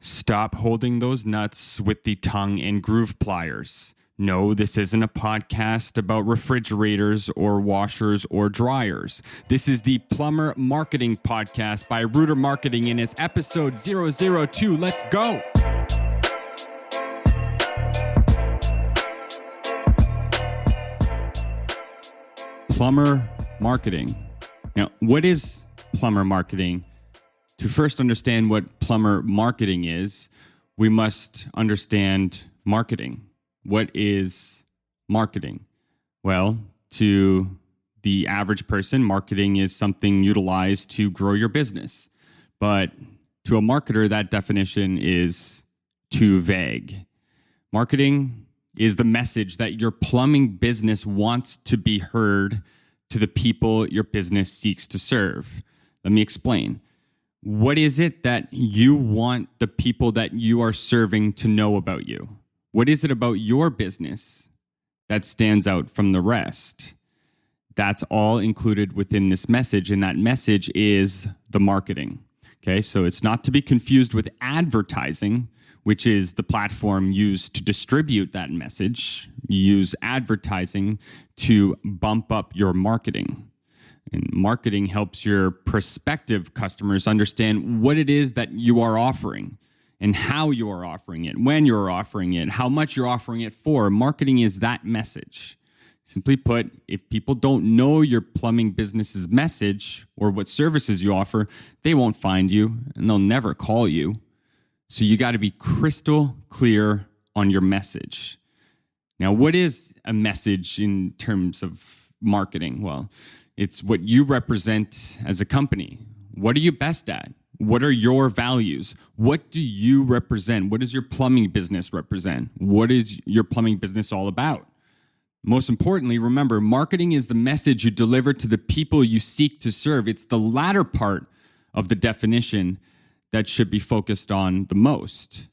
Stop holding those nuts with the tongue and groove pliers. No, this isn't a podcast about refrigerators or washers or dryers. This is the Plumber Marketing Podcast by Rooter Marketing, and it's episode 002. Let's go! Plumber Marketing. Now, what is plumber marketing? To first understand what plumber marketing is, we must understand marketing. What is marketing? Well, to the average person, marketing is something utilized to grow your business. But to a marketer, that definition is too vague. Marketing is the message that your plumbing business wants to be heard to the people your business seeks to serve. Let me explain. What is it that you want the people that you are serving to know about you? What is it about your business that stands out from the rest? That's all included within this message, and that message is the marketing. Okay, so it's not to be confused with advertising, which is the platform used to distribute that message. You use advertising to bump up your marketing. And marketing helps your prospective customers understand what it is that you are offering and how you are offering it, when you're offering it, how much you're offering it for. Marketing is that message. Simply put, if people don't know your plumbing business's message or what services you offer, they won't find you and they'll never call you. So you got to be crystal clear on your message. Now, what is a message in terms of marketing? Well, it's what you represent as a company. What are you best at? What are your values? What do you represent? What does your plumbing business represent? What is your plumbing business all about? Most importantly, remember, marketing is the message you deliver to the people you seek to serve. It's the latter part of the definition that should be focused on the most.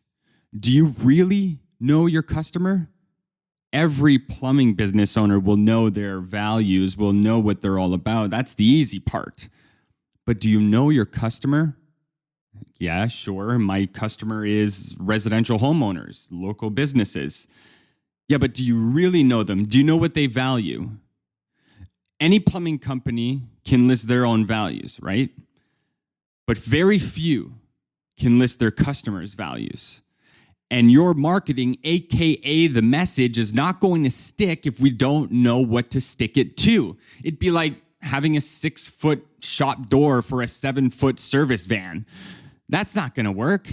Do you really know your customer? Every plumbing business owner will know their values, will know what they're all about. That's the easy part. But do you know your customer? Yeah, sure. My customer is residential homeowners, local businesses. Yeah, but do you really know them? Do you know what they value? Any plumbing company can list their own values, right? But very few can list their customers' values. And your marketing, AKA the message, is not going to stick if we don't know what to stick it to. It'd be like having a 6-foot shop door for a 7-foot service van. That's not going to work.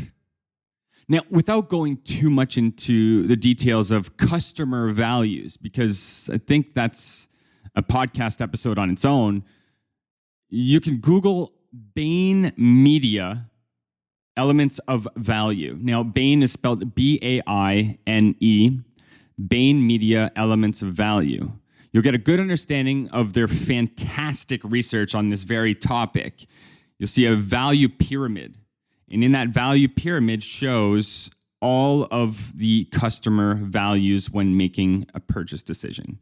Now, without going too much into the details of customer values, because I think that's a podcast episode on its own, you can Google Bain Media elements of value. Now, Bain is spelled B-A-I-N-E, Bain Media Elements of Value. You'll get a good understanding of their fantastic research on this very topic. You'll see a value pyramid. And in that value pyramid shows all of the customer values when making a purchase decision.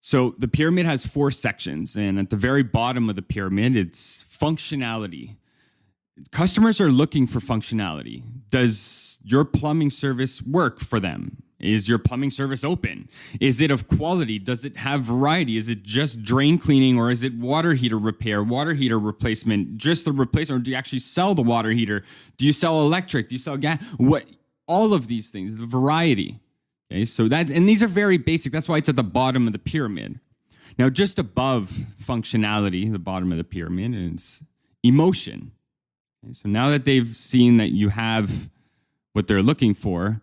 So the pyramid has 4 sections, and at the very bottom of the pyramid, it's functionality. Customers are looking for functionality. Does your plumbing service work for them? Is your plumbing service open? Is it of quality? Does it have variety? Is it just drain cleaning, or is it water heater repair, water heater replacement, just the replacement, or do you actually sell the water heater? Do you sell electric? Do you sell gas? What? All of these things, the variety. Okay, so and these are very basic. That's why it's at the bottom of the pyramid. Now, just above functionality, the bottom of the pyramid, is emotion. Okay, so now that they've seen that you have what they're looking for,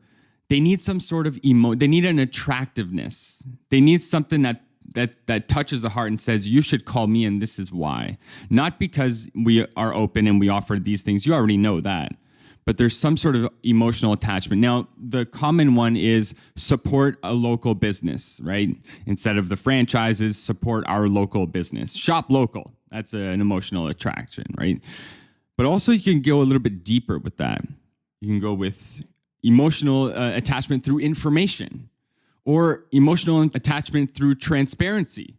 they need some sort of they need an attractiveness. They need something that touches the heart and says, you should call me and this is why. Not because we are open and we offer these things. You already know that. But there's some sort of emotional attachment. Now, the common one is support a local business, right? Instead of the franchises, support our local business. Shop local. That's an emotional attraction, right? But also you can go a little bit deeper with that. You can go with emotional attachment through information or emotional attachment through transparency.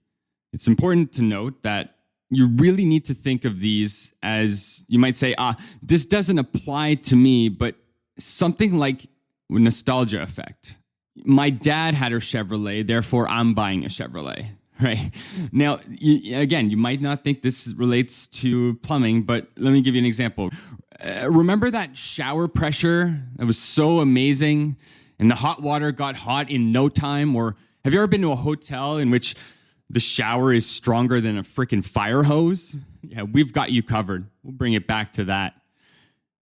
It's important to note that you really need to think of these as, you might say, this doesn't apply to me, but something like nostalgia effect. My dad had a Chevrolet, therefore I'm buying a Chevrolet, right? Now, you might not think this relates to plumbing, but let me give you an example. Remember that shower pressure that was so amazing and the hot water got hot in no time? Or have you ever been to a hotel in which the shower is stronger than a freaking fire hose? Yeah, we've got you covered. We'll bring it back to that.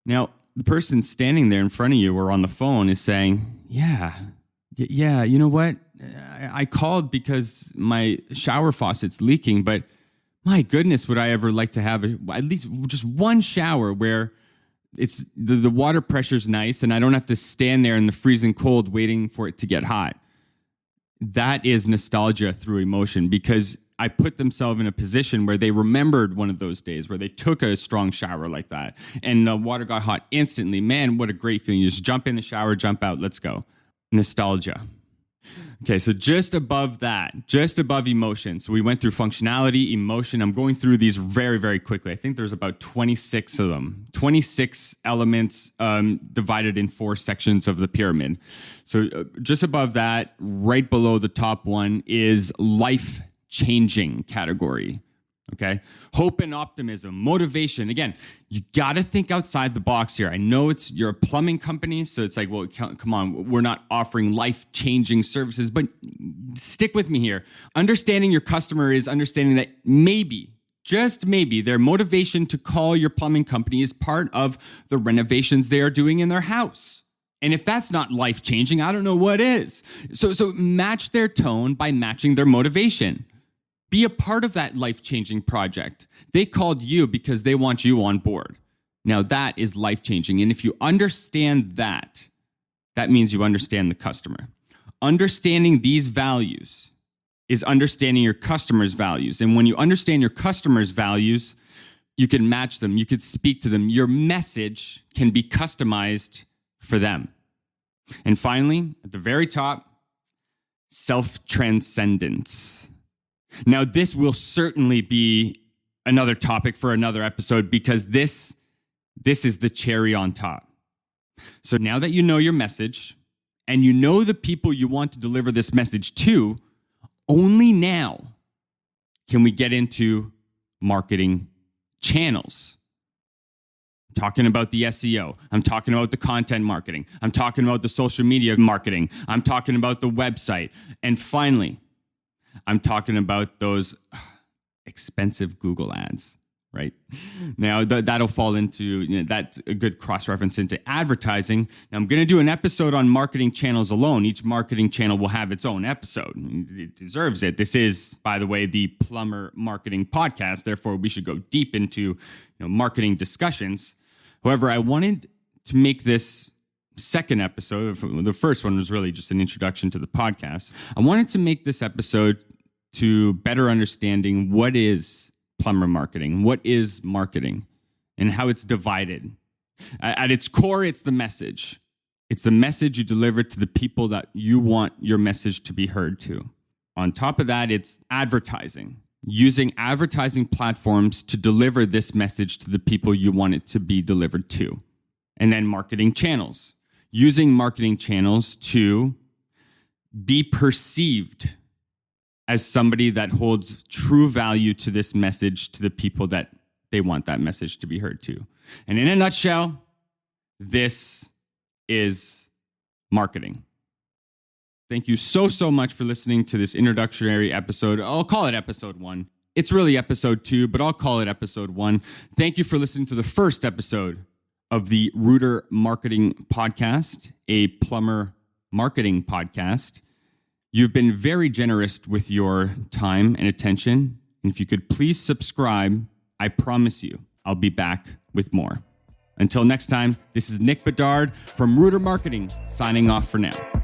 Now, the person standing there in front of you or on the phone is saying, yeah, you know what? I called because my shower faucet's leaking, but my goodness, would I ever like to have at least just one shower where it's the water pressure's nice and I don't have to stand there in the freezing cold waiting for it to get hot. That is nostalgia through emotion, because I put themselves in a position where they remembered one of those days where they took a strong shower like that and the water got hot instantly. Man, what a great feeling. You just jump in the shower, jump out, let's go. Nostalgia. Okay, so just above that, just above emotion. So we went through functionality, emotion. I'm going through these very, very quickly. I think there's about 26 of them, 26 elements divided in 4 sections of the pyramid. So just above that, right below the top one is life-changing category. Okay. Hope and optimism, motivation. Again, you got to think outside the box here. I know you're a plumbing company, so it's like, well, come on, we're not offering life-changing services, but stick with me here. Understanding your customer is understanding that maybe, just maybe, their motivation to call your plumbing company is part of the renovations they are doing in their house. And if that's not life-changing, I don't know what is. So match their tone by matching their motivation. Be a part of that life-changing project. They called you because they want you on board. Now that is life-changing. And if you understand that, that means you understand the customer. Understanding these values is understanding your customer's values. And when you understand your customer's values, you can match them. You could speak to them. Your message can be customized for them. And finally, at the very top, self-transcendence. Now, this will certainly be another topic for another episode, because this is the cherry on top. So now that you know your message and you know the people you want to deliver this message to, only now can we get into marketing channels. I'm talking about the SEO. I'm talking about the content marketing. I'm talking about the social media marketing. I'm talking about the website. And finally, I'm talking about those expensive Google ads, right? Now, that'll fall into, that's a good cross-reference into advertising. Now, I'm going to do an episode on marketing channels alone. Each marketing channel will have its own episode. It deserves it. This is, by the way, the Plumber Marketing Podcast. Therefore, we should go deep into marketing discussions. However, I wanted to make this second episode, the first one was really just an introduction to the podcast. I wanted to make this episode to better understanding what is plumber marketing, what is marketing, and how it's divided. At its core, it's the message. It's the message you deliver to the people that you want your message to be heard to. On top of that, it's advertising, using advertising platforms to deliver this message to the people you want it to be delivered to. And then marketing channels, using marketing channels to be perceived as somebody that holds true value to this message to the people that they want that message to be heard to. And in a nutshell, this is marketing. Thank you so much for listening to this introductory episode. I'll call it episode 1. It's really episode 2, but I'll call it episode 1. Thank you for listening to the first episode of the Rooter Marketing Podcast, a plumber marketing podcast. You've been very generous with your time and attention. And if you could please subscribe, I promise you, I'll be back with more. Until next time, this is Nick Bedard from Rooter Marketing, signing off for now.